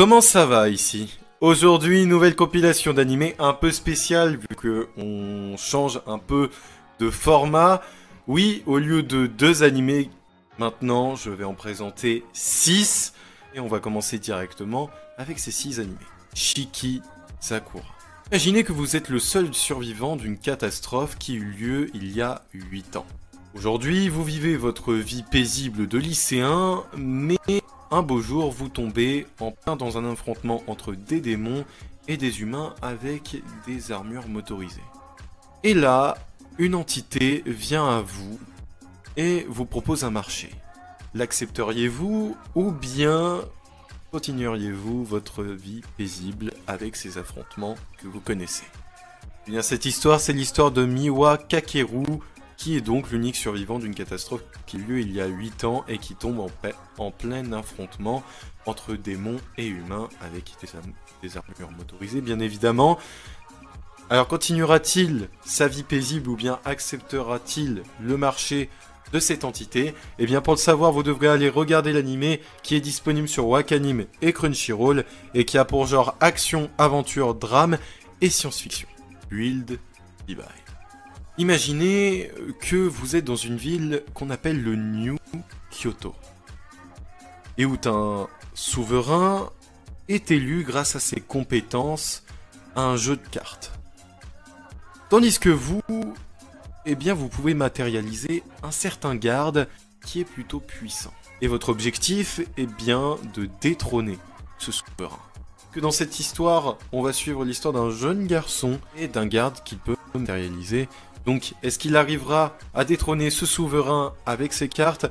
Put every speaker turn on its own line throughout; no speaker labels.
Comment ça va ici? Aujourd'hui, nouvelle compilation d'animés un peu spéciale vu que on change un peu de format. Oui, au lieu de 2 animés, maintenant je vais en présenter 6. Et on va commencer directement avec ces 6 animés. Shiki Sakura. Imaginez que vous êtes le seul survivant d'une catastrophe qui eut lieu il y a 8 ans. Aujourd'hui, vous vivez votre vie paisible de lycéen, mais un beau jour, vous tombez en plein dans un affrontement entre des démons et des humains avec des armures motorisées. Et là, une entité vient à vous et vous propose un marché. L'accepteriez-vous ou bien continueriez-vous votre vie paisible avec ces affrontements que vous connaissez? Eh bien, cette histoire, c'est l'histoire de Miwa Kakeru, qui est donc l'unique survivant d'une catastrophe qui eut lieu il y a 8 ans et qui tombe en plein affrontement entre démons et humains avec des armures motorisées, bien évidemment. Alors, continuera-t-il sa vie paisible ou bien acceptera-t-il le marché de cette entité? Eh bien, pour le savoir, vous devrez aller regarder l'animé qui est disponible sur Wakanim et Crunchyroll et qui a pour genre action, aventure, drame et science-fiction. Build, bye. Imaginez que vous êtes dans une ville qu'on appelle le New Kyoto, et où un souverain est élu grâce à ses compétences à un jeu de cartes. Tandis que vous, eh bien, vous pouvez matérialiser un certain garde qui est plutôt puissant. Et votre objectif est bien de détrôner ce souverain. Que dans cette histoire, on va suivre l'histoire d'un jeune garçon et d'un garde qui peut matérialiser. Donc, est-ce qu'il arrivera à détrôner ce souverain avec ses cartes,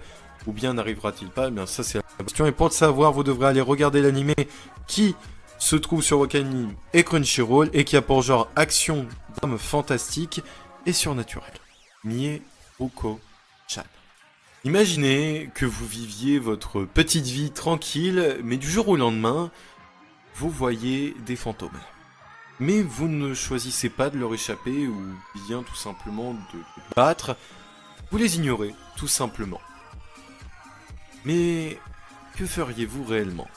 ou bien n'arrivera-t-il pas? Eh bien, ça c'est la question. Et pour le savoir, vous devrez aller regarder l'animé qui se trouve sur Wakanim et Crunchyroll et qui a pour genre action, drame fantastique et surnaturel. Mieruko-chan. Imaginez que vous viviez votre petite vie tranquille, mais du jour au lendemain, vous voyez des fantômes. Mais vous ne choisissez pas de leur échapper ou bien tout simplement de les battre. Vous les ignorez, tout simplement. Mais que feriez-vous réellement?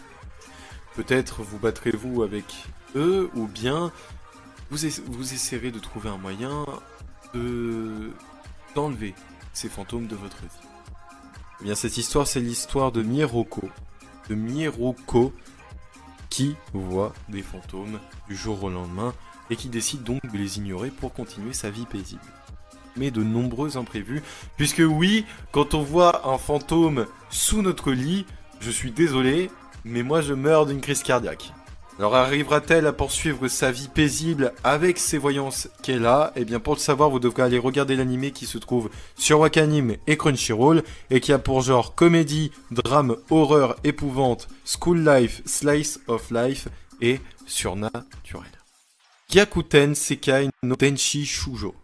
Peut-être vous battrez-vous avec eux ou bien vous essaierez de trouver un moyen d'enlever ces fantômes de votre vie. Eh bien, cette histoire, c'est l'histoire de Mieruko. De Mieruko qui voit des fantômes du jour au lendemain et qui décide donc de les ignorer pour continuer sa vie paisible. Mais de nombreux imprévus, puisque oui, quand on voit un fantôme sous notre lit, je suis désolé, mais moi je meurs d'une crise cardiaque. Alors arrivera-t-elle à poursuivre sa vie paisible avec ces voyances qu'elle a? Eh bien pour le savoir, vous devrez aller regarder l'animé qui se trouve sur Wakanim et Crunchyroll et qui a pour genre comédie, drame, horreur, épouvante, school life, slice of life et surnaturel. Gyakuten Sekai no Denshi Shujo.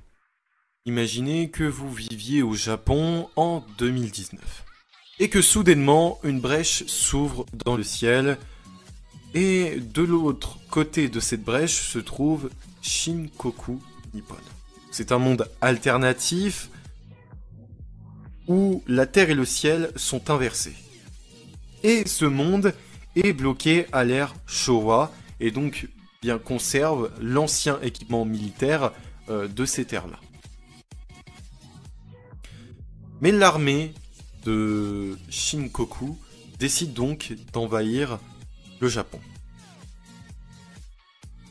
Imaginez que vous viviez au Japon en 2019 et que soudainement une brèche s'ouvre dans le ciel. Et de l'autre côté de cette brèche se trouve Shinkoku Nippon. C'est un monde alternatif où la terre et le ciel sont inversés. Et ce monde est bloqué à l'ère Showa et donc bien conserve l'ancien équipement militaire de ces terres-là. Mais l'armée de Shinkoku décide donc d'envahir le Japon.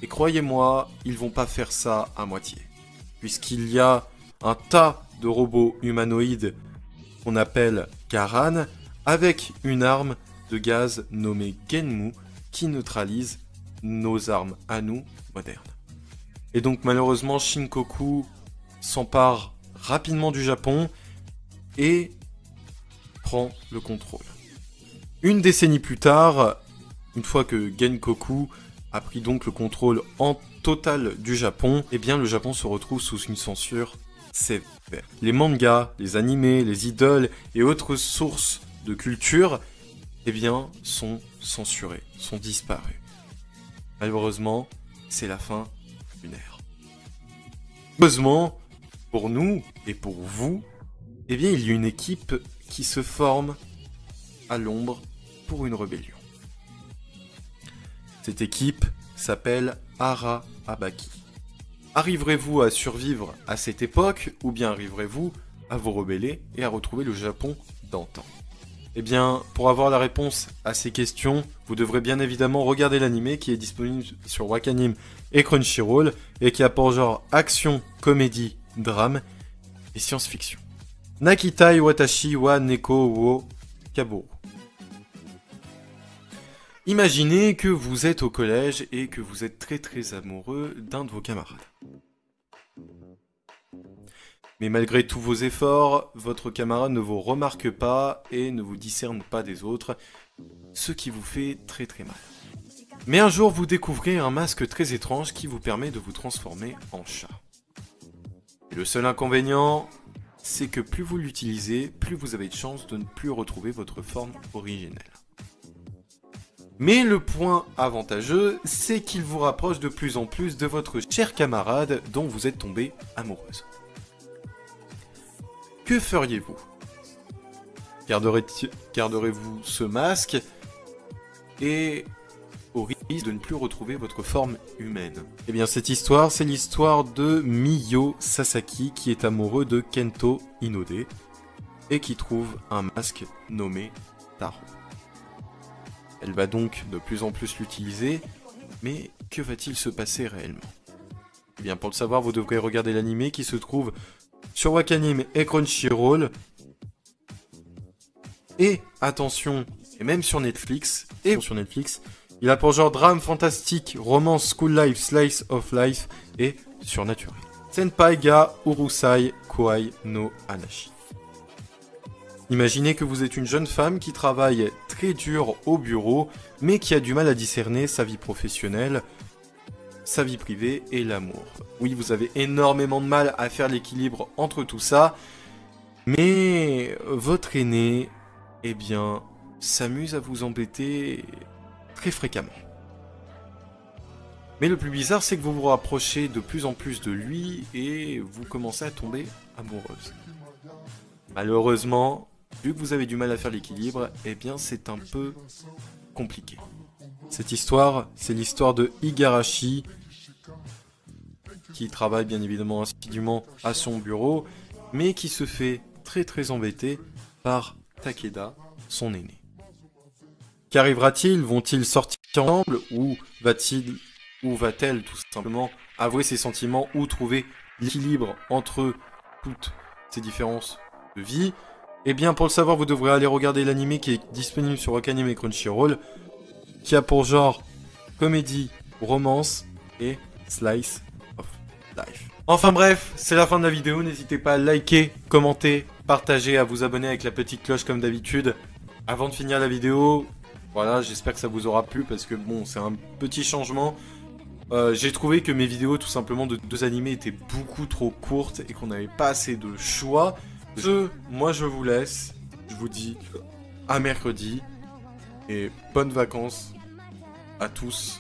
Et croyez-moi, ils vont pas faire ça à moitié. Puisqu'il y a un tas de robots humanoïdes qu'on appelle Karan, avec une arme de gaz nommée Genmu, qui neutralise nos armes à nous modernes. Et donc malheureusement, Shinkoku s'empare rapidement du Japon et prend le contrôle. Une décennie plus tard, une fois que Genkoku a pris donc le contrôle en total du Japon, eh bien le Japon se retrouve sous une censure sévère. Les mangas, les animés, les idoles et autres sources de culture, eh bien, sont censurés, sont disparus. Malheureusement, c'est la fin d'une ère. Heureusement, pour nous et pour vous, eh bien, il y a une équipe qui se forme à l'ombre pour une rébellion. Cette équipe s'appelle Ara Abaki. Arriverez-vous à survivre à cette époque, ou bien arriverez-vous à vous rebeller et à retrouver le Japon d'antan? Eh bien, pour avoir la réponse à ces questions, vous devrez bien évidemment regarder l'anime qui est disponible sur Wakanim et Crunchyroll, et qui a pour genre action, comédie, drame et science-fiction. Nakitai watashi wa neko wo kaboru. Imaginez que vous êtes au collège et que vous êtes très amoureux d'un de vos camarades. Mais malgré tous vos efforts, votre camarade ne vous remarque pas et ne vous discerne pas des autres, ce qui vous fait très mal. Mais un jour, vous découvrez un masque très étrange qui vous permet de vous transformer en chat. Et le seul inconvénient, c'est que plus vous l'utilisez, plus vous avez de chances de ne plus retrouver votre forme originelle. Mais le point avantageux, c'est qu'il vous rapproche de plus en plus de votre cher camarade dont vous êtes tombé amoureuse. Que feriez-vous? Garderez-vous ce masque et au risque de ne plus retrouver votre forme humaine? Eh bien cette histoire, c'est l'histoire de Miyo Sasaki qui est amoureux de Kento Inode et qui trouve un masque nommé Taro. Elle va donc de plus en plus l'utiliser, mais que va-t-il se passer réellement? Eh bien pour le savoir, vous devrez regarder l'anime qui se trouve sur Wakanim et Crunchyroll. Et attention, et même sur Netflix, il a pour genre drame fantastique, romance, school life, slice of life et surnaturel. Senpai ga Urusai Kouai no Anashi. Imaginez que vous êtes une jeune femme qui travaille très dur au bureau, mais qui a du mal à discerner sa vie professionnelle, sa vie privée et l'amour. Oui, vous avez énormément de mal à faire l'équilibre entre tout ça, mais votre aîné, eh bien, s'amuse à vous embêter très fréquemment. Mais le plus bizarre, c'est que vous vous rapprochez de plus en plus de lui et vous commencez à tomber amoureuse. Malheureusement, vu que vous avez du mal à faire l'équilibre, eh bien c'est un peu compliqué. Cette histoire, c'est l'histoire de Igarashi, qui travaille bien évidemment assidûment à son bureau, mais qui se fait très embêter par Takeda, son aîné. Qu'arrivera-t-il? Vont-ils sortir ensemble ou va-t-elle tout simplement avouer ses sentiments ou trouver l'équilibre entre toutes ces différences de vie? Eh bien pour le savoir, vous devrez aller regarder l'anime qui est disponible sur Wakanim et Crunchyroll, qui a pour genre comédie, romance et slice of life. Enfin bref, c'est la fin de la vidéo, n'hésitez pas à liker, commenter, partager, à vous abonner avec la petite cloche comme d'habitude. Avant de finir la vidéo, voilà, j'espère que ça vous aura plu parce que bon, c'est un petit changement. J'ai trouvé que mes vidéos tout simplement de 2 animés étaient beaucoup trop courtes et qu'on n'avait pas assez de choix. Moi je vous laisse, je vous dis à mercredi et bonnes vacances à tous.